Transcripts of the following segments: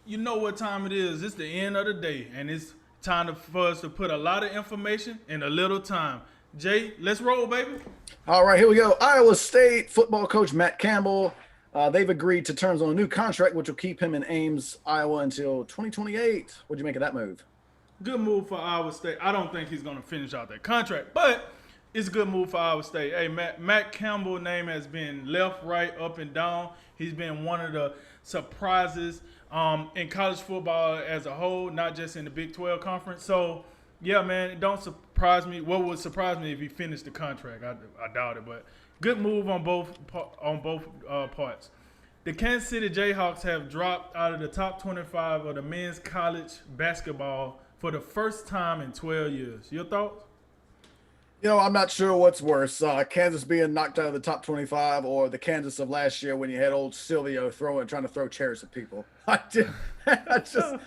you know what time it is. It's the end of the day, and it's time for us to put a lot of information in a little time. Jay, let's roll, baby. All right, here we go. Iowa State football coach Matt Campbell. They've agreed to terms on a new contract, which will keep him in Ames, Iowa, until 2028. What'd you make of that move? Good move for Iowa State. I don't think he's going to finish out that contract, but it's a good move for Iowa State. Hey, Matt Campbell's name has been left, right, up, and down. He's been one of the surprises in college football as a whole, not just in the Big 12 conference. So, yeah, man, it don't surprise me. What would surprise me if he finished the contract? I doubt it, but good move on both parts. The Kansas City Jayhawks have dropped out of the top 25 of the men's college basketball for the first time in 12 years. Your thoughts? I'm not sure what's worse, Kansas being knocked out of the top 25 or the Kansas of last year when you had old Silvio trying to throw chairs at people. I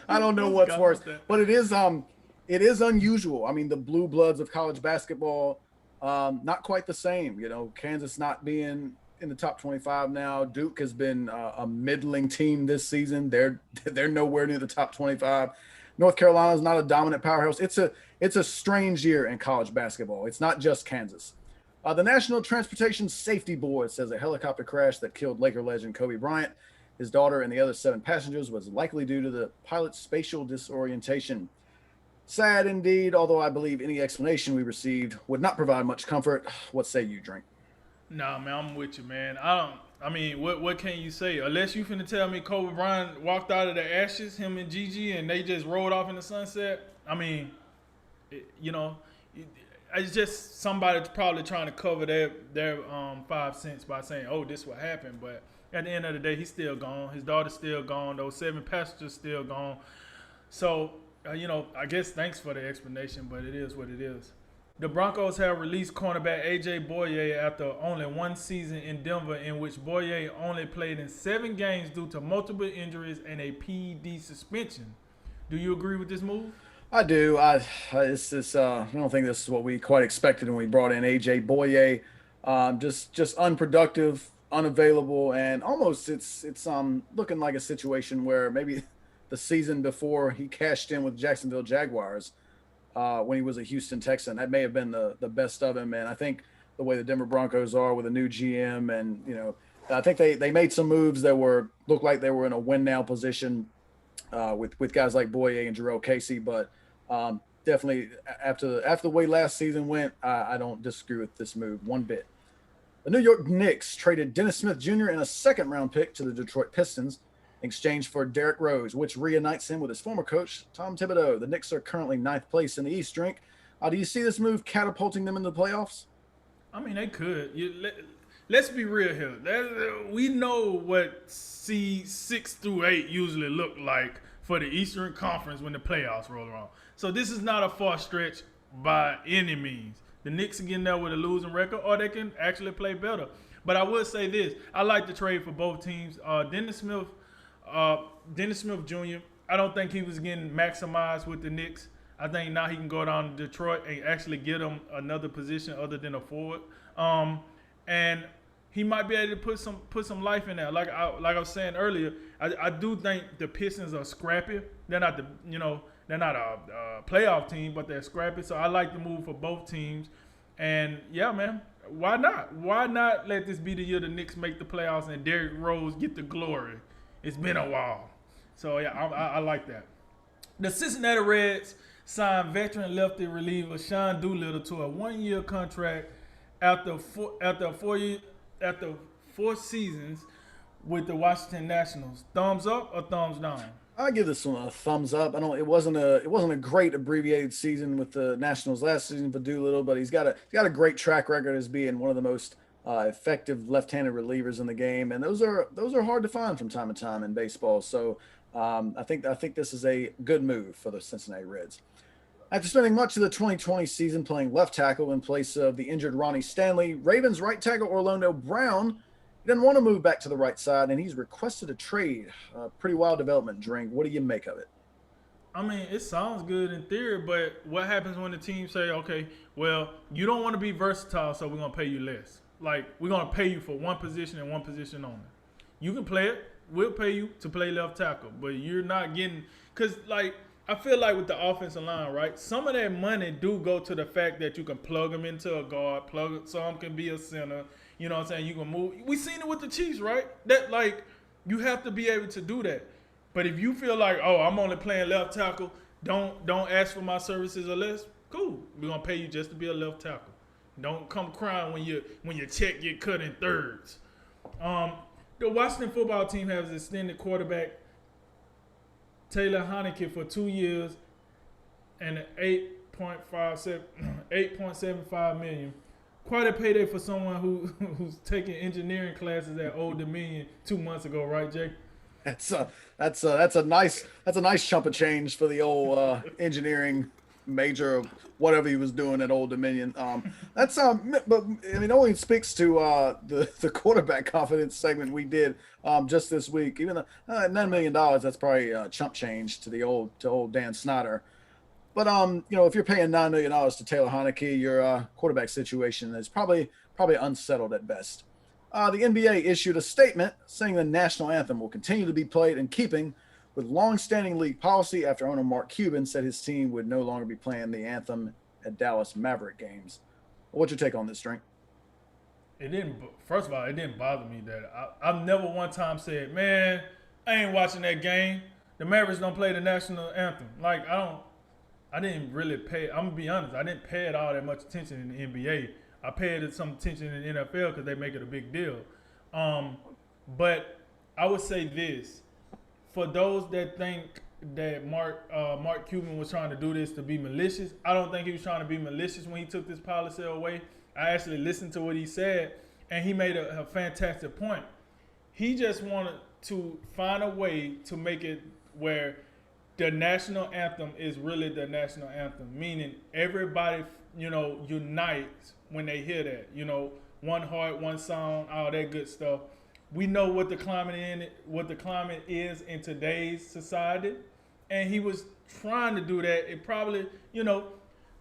don't know what's worse, but it is unusual. I mean, the blue bloods of college basketball, not quite the same. Kansas not being in the top 25 now. Duke has been a middling team this season. They're nowhere near the top 25. North Carolina is not a dominant powerhouse. It's a strange year in college basketball. It's not just Kansas. The National Transportation Safety Board says a helicopter crash that killed Laker legend Kobe Bryant, his daughter, and the other 7 passengers was likely due to the pilot's spatial disorientation. Sad indeed, although I believe any explanation we received would not provide much comfort. What say you, Drink? Nah, man, I'm with you, man. What can you say? Unless you finna tell me Kobe Bryant walked out of the ashes, him and Gigi, and they just rolled off in the sunset. It's just somebody probably trying to cover their 5 cents by saying, "Oh, this what happened." But at the end of the day, he's still gone. His daughter's still gone. Those 7 passengers still gone. So, I guess thanks for the explanation, but it is what it is. The Broncos have released cornerback A.J. Bouye after only one season in Denver, in which Bouye only played in 7 games due to multiple injuries and a PED suspension. Do you agree with this move? I do. I don't think this is what we quite expected when we brought in A.J. Bouye. Just unproductive, unavailable, and almost it's looking like a situation where maybe the season before he cashed in with Jacksonville Jaguars. When he was a Houston Texan. That may have been the best of him. And I think the way the Denver Broncos are with a new GM and, I think they made some moves that looked like they were in a win now position with guys like Bouye and Jurrell Casey. But definitely after the way last season went, I don't disagree with this move one bit. The New York Knicks traded Dennis Smith Jr. and a 2nd-round pick to the Detroit Pistons in exchange for Derrick Rose, which reunites him with his former coach, Tom Thibodeau. The Knicks are currently 9th place in the East. Drink. Do you see this move catapulting them into the playoffs? They could. Let's be real here. We know what seeds 6 through 8 usually look like for the Eastern Conference when the playoffs roll around. So this is not a far stretch by any means. The Knicks are getting there with a losing record, or they can actually play better. But I would say this. I like the trade for both teams. Dennis Smith Jr., I don't think he was getting maximized with the Knicks. I think now he can go down to Detroit and actually get him another position other than a forward. And he might be able to put some life in there. Like I was saying earlier, I do think the Pistons are scrappy. They're not a playoff team, but they're scrappy. So I like the move for both teams. And yeah, man, why not? Why not let this be the year the Knicks make the playoffs and Derrick Rose get the glory? It's been a while. So, yeah, I like that. The Cincinnati Reds signed veteran lefty reliever Sean Doolittle to a 1-year contract after 4 seasons with the Washington Nationals. Thumbs up or thumbs down? I give this one a thumbs up. It wasn't a great abbreviated season with the Nationals last season for Doolittle, but he's got a great track record as being one of the most effective left-handed relievers in the game, and those are hard to find from time to time in baseball. So I think this is a good move for the Cincinnati Reds. After spending much of the 2020 season playing left tackle in place of the injured Ronnie Stanley, Ravens right tackle Orlando Brown didn't want to move back to the right side, and he's requested a trade. Pretty wild development, Drink. What do you make of it? It sounds good in theory, but what happens when the team say, okay, well, you don't want to be versatile, so we're going to pay you less. Like, we're going to pay you for one position and one position only. You can play it. we'll pay you to play left tackle, but you're not getting because like I feel like with the offensive line, right? Some of that money do go to the fact that you can plug them into a guard, some can be a center. You know what I'm saying? You can move. We seen it with the Chiefs, right? That like you have to be able to do that. But if you feel like, oh, I'm only playing left tackle, don't ask for my services or less. Cool, we're gonna pay you just to be a left tackle. Don't come crying when your check get cut in thirds. The Washington football team has extended quarterback Taylor Heineke for 2 years and an $8.75 million. Quite a payday for someone who's taking engineering classes at Old Dominion 2 months ago, right, Jake? That's a nice chunk of change for the old engineering major of whatever he was doing at Old Dominion. But I mean, only speaks to the quarterback confidence segment we did just this week. Even the $9 million, that's probably chump change to old Dan Snyder. But if you're paying $9 million to Taylor Heineke, your quarterback situation is probably unsettled at best. The NBA issued a statement saying the national anthem will continue to be played in keeping with long-standing league policy after owner Mark Cuban said his team would no longer be playing the anthem at Dallas Maverick games. What's your take on this, Drink? First of all, it didn't bother me that I've never one time said, man, I ain't watching that game. The Mavericks don't play the national anthem. Like, I didn't really pay, I'm going to be honest, I didn't pay it all that much attention in the NBA. I paid it some attention in the NFL because they make it a big deal. But I would say this. For those that think that Mark Cuban was trying to do this to be malicious, I don't think he was trying to be malicious when he took this policy away. I actually listened to what he said, and he made a fantastic point. He just wanted to find a way to make it where the national anthem is really the national anthem, meaning everybody, unites when they hear that. One heart, one song, all that good stuff. We know what the climate is in today's society, and he was trying to do that. It probably,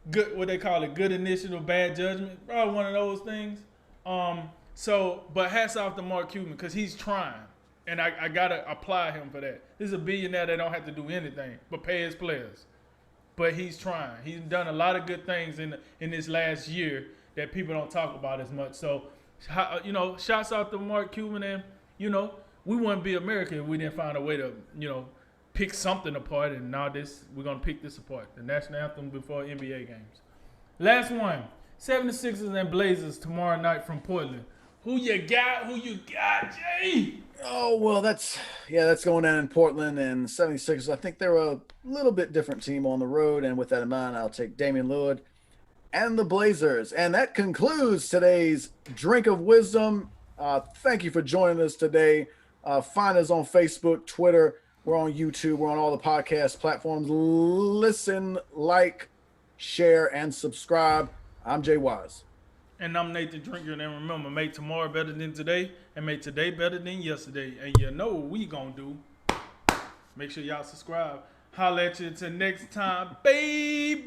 good, what they call it, good initiative, bad judgment, probably one of those things. But hats off to Mark Cuban because he's trying, and I gotta apply him for that. This is a billionaire that don't have to do anything but pay his players, but he's trying. He's done a lot of good things in this last year that people don't talk about as much. So. Shouts out to Mark Cuban, and we wouldn't be America if we didn't find a way to pick something apart, and now we're gonna pick this apart, the national anthem before NBA games. Last one, 76ers and Blazers tomorrow night from Portland. Who you got, Jay? Oh, well, that's going down in Portland, and 76ers, I think they're a little bit different team on the road, and with that in mind, I'll take Damian Lillard and the Blazers. And that concludes today's Drink of Wisdom. Thank you for joining us today. Find us on Facebook, Twitter. We're on YouTube. We're on all the podcast platforms. Listen, like, share, and subscribe. I'm Jay Wise. And I'm Nathan Drinker. And remember, make tomorrow better than today, and make today better than yesterday. And you know what we gonna do. Make sure y'all subscribe. Holla at you until next time, baby.